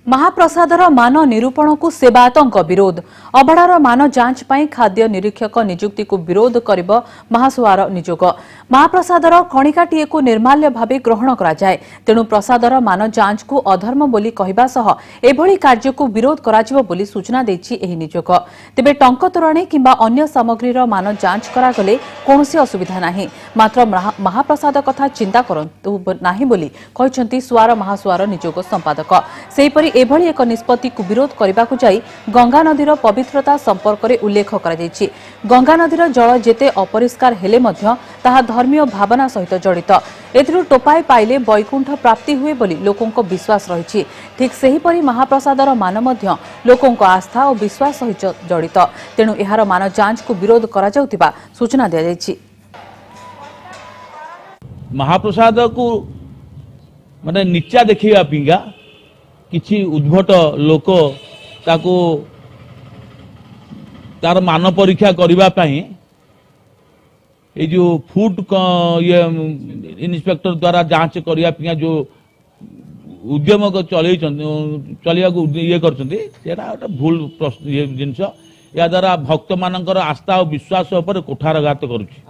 महाप्रसादर मान निरूपण को सेवायतों विरोध अबड़ार मान जांच पाई खाद्य निरीक्षक नियुक्ति को विरोध करिब महासुआर निजोग महाप्रसादर कणिकाटीए को निर्माल्य भावे ग्रहण कराए तेणु प्रसादर मान जांच को अधर्म बोली कहबा सह एभली कार्य को विरोध कराजिबो बोली सूचना देछि एही निजोग तेबे टंक तोराणी किंबा अन्य सामग्रीर मान जांच करागले कोनोसी असुविधा नाही मात्र महाप्रसाद कथा चिंता करंतु नाही बोली कहिसंती सुआर महासुआर निजोग संपादक सेहीपरि एभली एक निष्पत्ति को विरोध करने जाई गंगा नदीर पवित्रता संपर्क में उल्लेख कर गंगा नदीर जल जेते अपरिष्कार हेले मध्य ताहा धर्मीय भावना सहित जड़ित एथिरु टोपाए पाइले वैकुंठ प्राप्ति हुए बोली लोकों विश्वास रही ठीक सेहीपरि महाप्रसादर मान मध्य लोकों आस्था और विश्वास सहित जड़ित तेणु एहार मान जांच को विरोध करा जाउतिबा सूचना दिया जायछि। महाप्रसाद को माने नीचा देखिया पिंगा किछि उद्भट लोक ताको तार मान परीक्षा करबा पई ए जो फूड ये इंस्पेक्टर द्वारा जांच करिया पिया जो उद्यम चलिया को ये करछन्ती सेटा भूल ये जिंस या द्वारा भक्त मानकर आस्था और विश्वास ऊपर कुठारघात करुछि।